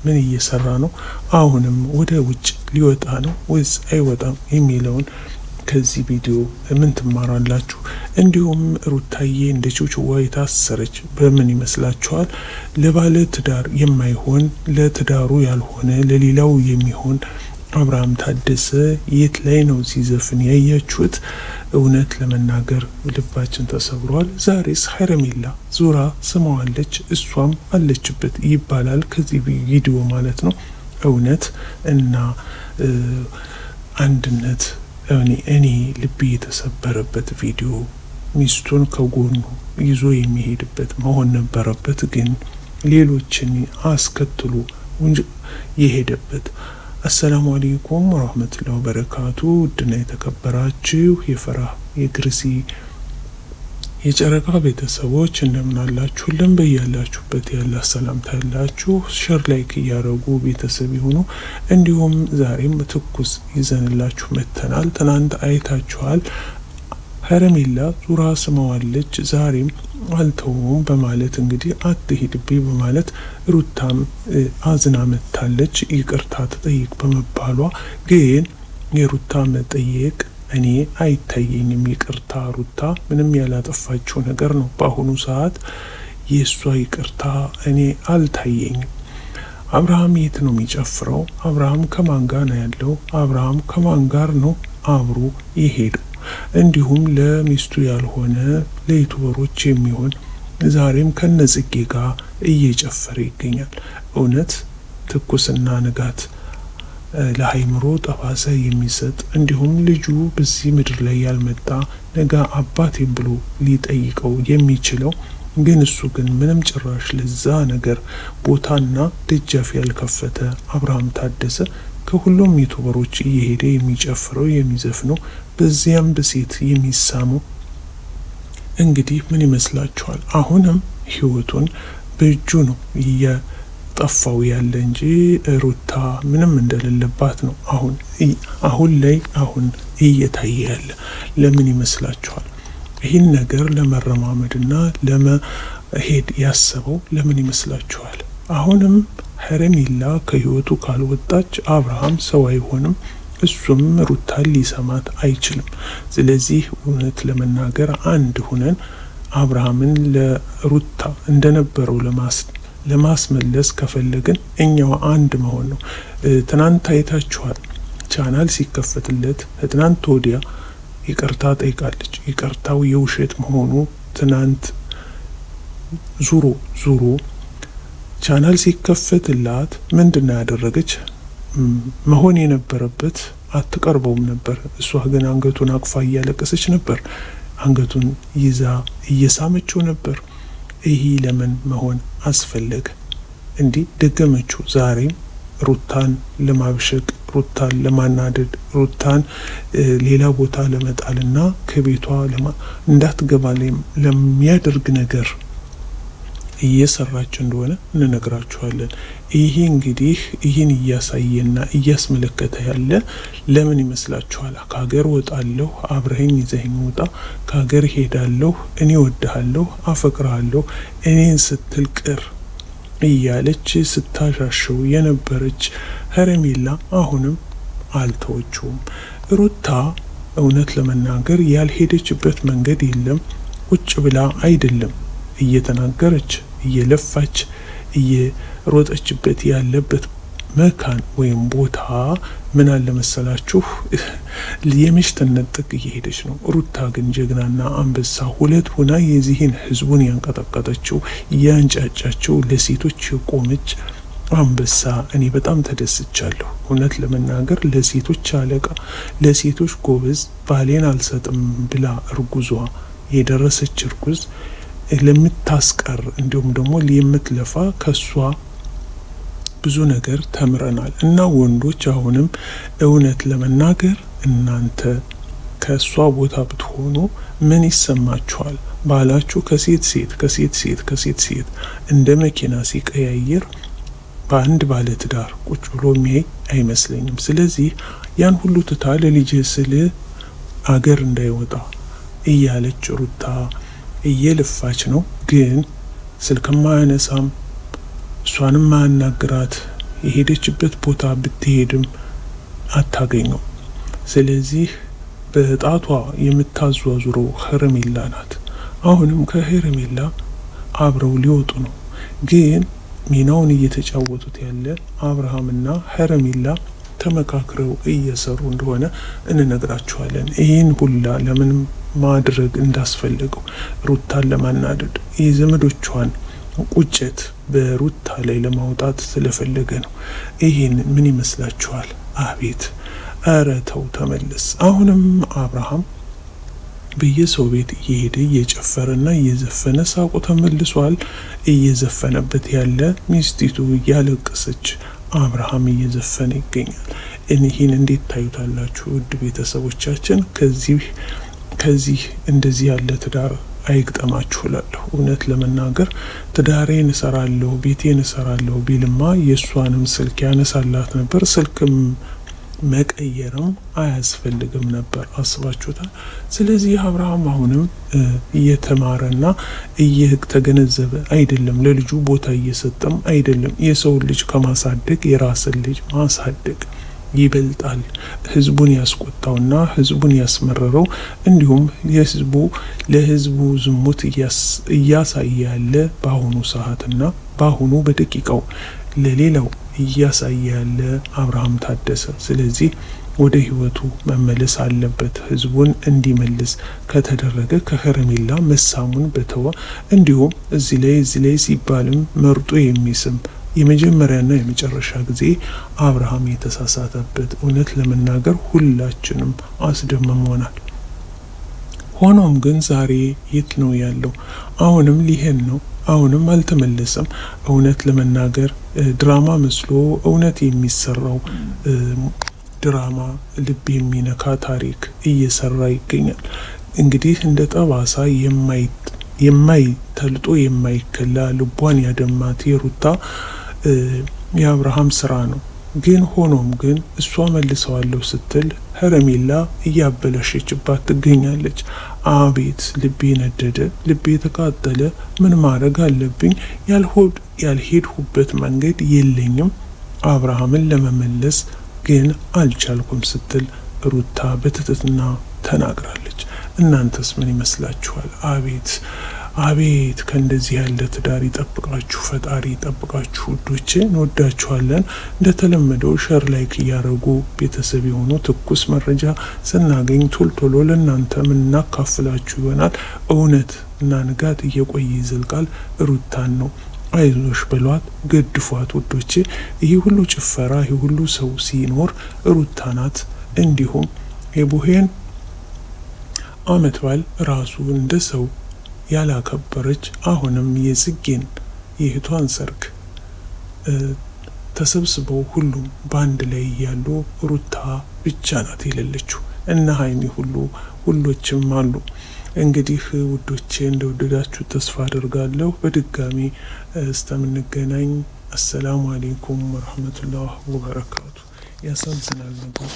ምን እየሰራ ነው? አሁንም ወደ ውጭ ሊወጣ ነው ወይስ አይወጣም የሚለውን ከዚህ ቪዲዮ ምን ትማራላችሁ? እንዲሁም ሩታዬ እንደ ቹቹዋ የታሰረች በምን ይመስላችኋል? ለባለ ትዳር የማይሆን ለትዳሩ ያልሆነ ለሌላው የሚሆን አብርሃም ታደሰ የት ላይ ነው ሲዘፍን ያያችሁት? እውነት ለመናገር ልባችን ተሰብሯል። ዛሬስ ሄርሜላ ዙራ ስማዋለች፣ እሷም አለችበት ይባላል ከዚህ ቪዲዮ ማለት ነው። እውነት እና አንድነት እኔ ልቤ የተሰበረበት ቪዲዮ ሚስቱን ከጎኑ ይዞ የሚሄድበት መሆን ነበረበት፣ ግን ሌሎችን አስከትሎ የሄደበት። አሰላሙ አለይኩም ወራህመቱላሂ ወበረካቱ። ውድና የተከበራችሁ የፈራህ የግርሲ የጨረቃ ቤተሰቦች እንደምን አላችሁልን? በያላችሁበት ያለ ሰላምታ ያላችሁ ሼር ላይክ እያደረጉ ቤተሰብ ይሁኑ። እንዲሁም ዛሬም ትኩስ ይዘንላችሁ መተናል። ትናንት አይታችኋል። ሄርሜላ ዙራ ስማዋለች፣ ዛሬም አልተውም በማለት እንግዲህ አትሄድብኝ በማለት ሩታም አዝና መታለች። ይቅርታ ተጠይቅ በመባሏ ግን የሩታ መጠየቅ እኔ አይታየኝም። ይቅርታ ሩታ ምንም ያላጠፋችው ነገር ነው። በአሁኑ ሰዓት የእሷ ይቅርታ እኔ አልታየኝም። አብርሃም የት ነው የሚጨፍረው? አብርሃም ከማን ጋር ነው ያለው? አብርሃም ከማን ጋር ነው አብሮ የሄደው? እንዲሁም ለሚስቱ ያልሆነ ለዩቱበሮች የሚሆን ዛሬም ከነጽጌ ጋር እየጨፈረ ይገኛል። እውነት ትኩስና ንጋት ለሃይምሮ ጠባሳ የሚሰጥ እንዲሁም ልጁ በዚህ ምድር ላይ ያልመጣ ነገ አባቴን ብሎ ሊጠይቀው የሚችለው ግን እሱ ግን ምንም ጭራሽ ለዛ ነገር ቦታና ደጃፍ ያልከፈተ አብርሃም ታደሰ ከሁሉም ዩቱበሮች እየሄደ የሚጨፍረው የሚዘፍነው በዚያም በሴት የሚሳመው እንግዲህ ምን ይመስላችኋል? አሁንም ህይወቱን በእጁ ነው እየጠፋው ያለ እንጂ ሩታ ምንም እንደሌለባት ነው አሁን ላይ እየታየ ያለ። ለምን ይመስላችኋል? ይህን ነገር ለመረማመድና ለመሄድ ያሰበው ለምን ይመስላችኋል? አሁንም ሄርሜላ ከህይወቱ ካልወጣች አብርሃም ሰው አይሆንም፣ እሱም ሩታን ሊሰማት አይችልም። ስለዚህ እውነት ለመናገር አንድ ሁነን አብርሃምን ለሩታ እንደነበረው ለማስመለስ ከፈለግን እኛው አንድ መሆን ነው። ትናንት አይታችኋል። ቻናል ሲከፈትለት ትናንት ወዲያ ይቅርታ ጠይቃለች። ይቅርታው የውሸት መሆኑ ትናንት ዙሮ ቻናል ሲከፈትላት ምንድነው ያደረገች? መሆን የነበረበት አትቀርበውም ነበር። እሷ ግን አንገቱን አቅፋ እያለቀሰች ነበር። አንገቱን ይዛ እየሳመችው ነበር። ይሄ ለምን መሆን አስፈለገ? እንዲህ ደገመችው። ዛሬም ሩታን ለማብሸቅ፣ ሩታን ለማናደድ፣ ሩታን ሌላ ቦታ ለመጣልና ከቤቷ እንዳትገባ ለሚያደርግ ነገር እየሰራች እንደሆነ እንነግራችኋለን። ይሄ እንግዲህ ይህን እያሳየና እያስመለከተ ያለ ለምን ይመስላችኋል? ከሀገር ወጣለሁ፣ አብረኸኝ ይዘኸኝ ውጣ፣ ከሀገር ሄዳለሁ፣ እኔ ወድሃለሁ፣ አፈቅርሃለሁ፣ እኔን ስትል ቅር እያለች ስታሻሸው የነበረች ሄርሜላ አሁንም አልተወችውም። ሩታ እውነት ለመናገር ያልሄደችበት መንገድ የለም። ቁጭ ብላ አይደለም እየተናገረች እየለፋች እየሮጠችበት ያለበት መካን ወይም ቦታ ምን አለ መሰላችሁ? የመሽተነት ጥግ እየሄደች ነው። ሩታ ግን ጀግናና አንበሳ ሁለት ሆና የዚህን ህዝቡን ያንቀጠቀጠችው ያንጫጫቸው ለሴቶች የቆመች አንበሳ እኔ በጣም ተደስቻለሁ። እውነት ለመናገር ለሴቶች አለቃ፣ ለሴቶች ጎበዝ ባሌን አልሰጥም ብላ እርጉዟ የደረሰች እርጉዝ ለምታስቀር እንዲሁም ደግሞ የምትለፋ ከሷ ብዙ ነገር ተምረናል። እና ወንዶች አሁንም እውነት ለመናገር እናንተ ከሷ ቦታ ብትሆኑ ምን ይሰማችኋል? ባላችሁ ከሴት ሴት እንደ መኪና ሲቀያየር በአንድ ባለ ትዳር ቁጭ ብሎ የሚያይ አይመስለኝም። ስለዚህ ያን ሁሉ ትታ ለልጅ ስል አገር እንዳይወጣ እያለች ሩታ እየለፋች ነው። ግን ስልክም አያነሳም፣ እሷንም ማያናግራት የሄደችበት ቦታ ብትሄድም አታገኘው። ስለዚህ በጣቷ የምታዟዙረው ሄርሜላ ናት። አሁንም ከሄርሜላ አብረው ሊወጡ ነው። ግን ሚናውን እየተጫወቱት ያለ አብርሃምና ሄርሜላ ተመካክረው እየሰሩ እንደሆነ እንነግራችኋለን። ይህን ሁላ ለምን ማድረግ እንዳስፈለገው ሩታን ለማናደድ የዘመዶቿን ቁጭት በሩታ ላይ ለማውጣት ስለፈለገ ነው። ይህን ምን ይመስላችኋል? አቤት! ኧረ ተው ተመለስ። አሁንም አብርሃም በየሰው ቤት እየሄደ እየጨፈረና እየዘፈነ ሳቁ ተመልሷል። እየዘፈነበት ያለ ሚስቲቱ እያለቀሰች አብርሃም እየዘፈነ ይገኛል። ይህን እንዴት ታዩታላችሁ ውድ ቤተሰቦቻችን? ከዚህ እንደዚህ ያለ ትዳር አይግጠማችሁ እላለሁ። እውነት ለመናገር ትዳሬን እሰራለሁ ቤቴን እሰራለሁ ቢልማ የእሷንም ስልክ ያነሳላት ነበር። ስልክም መቀየርም አያስፈልግም ነበር። አስባችሁታል? ስለዚህ አብርሃም አሁንም እየተማረና እየተገነዘበ አይደለም፣ ለልጁ ቦታ እየሰጠም አይደለም። የሰው ልጅ ከማሳደግ የራስን ልጅ ማሳደግ ይበልጣል። ህዝቡን ያስቆጣውና ህዝቡን ያስመረረው እንዲሁም ለህዝቡ ዝሙት እያሳየ ያለ በአሁኑ ሰዓትና በአሁኑ በደቂቃው ለሌላው እያሳየ ያለ አብርሃም ታደሰ። ስለዚህ ወደ ህይወቱ መመለስ አለበት። ህዝቡን እንዲመልስ ከተደረገ ከሄርሜላ መሳሙን በተዋ። እንዲሁም እዚህ ላይ ሲባልም መርጦ የሚስም የመጀመሪያና የመጨረሻ ጊዜ አብርሃም የተሳሳተበት እውነት ለመናገር ሁላችንም አስደምሞናል። ሆኖም ግን ዛሬ የት ነው ያለው? አሁንም ሊሄድ ነው። አሁንም አልተመለሰም። እውነት ለመናገር ድራማ መስሎ እውነት የሚሰራው ድራማ ልብ የሚነካ ታሪክ እየሰራ ይገኛል። እንግዲህ እንደ ጠባሳ የማይተልጦ የማይከላ ልቧን ያደማት የሩታ የአብርሃም ስራ ነው። ግን ሆኖም ግን እሷ መልሰዋለሁ ስትል ሄርሜላ እያበላሸችባት ትገኛለች። አቤት ልቤ ነደደ፣ ልቤ ተቃጠለ። ምን ማድረግ አለብኝ? ያልሄድሁበት መንገድ የለኝም አብርሃምን ለመመለስ ግን አልቻልኩም ስትል ሩታ በትህትና ተናግራለች። እናንተስ ምን ይመስላችኋል? አቤት ከእንደዚህ ያለ ትዳር ይጠብቃችሁ፣ ፈጣሪ ይጠብቃችሁ። ውዶቼ እንወዳችኋለን። እንደተለመደው ሸር ላይክ እያደረጉ ቤተሰብ የሆኑ ትኩስ መረጃ ስናገኝ ቶሎ ለእናንተ ምናካፍላችሁ ይሆናል። እውነት እና ንጋት እየቆየ ይዘልቃል። ሩታን ነው አይዞሽ በሏት፣ ገድፏት ውዶቼ። ይህ ሁሉ ጭፈራ ይህ ሁሉ ሰው ሲኖር ሩታ ናት። እንዲሁም የቡሄን አመት በዓል ራሱ እንደ ሰው ያላከበረች አሁንም የጽጌን የእህቷን ሰርግ ተሰብስበው ሁሉም በአንድ ላይ ያሉ ሩታ ብቻ ናት የሌለችው። እና ሀይሚ ሁሎችም አሉ። እንግዲህ ውዶቼ እንደወደዳችሁ ተስፋ አደርጋለሁ። በድጋሚ እስከምንገናኝ አሰላሙ አሌይኩም ወረህመቱላህ ወበረካቱ። ያሳዝናል ነገር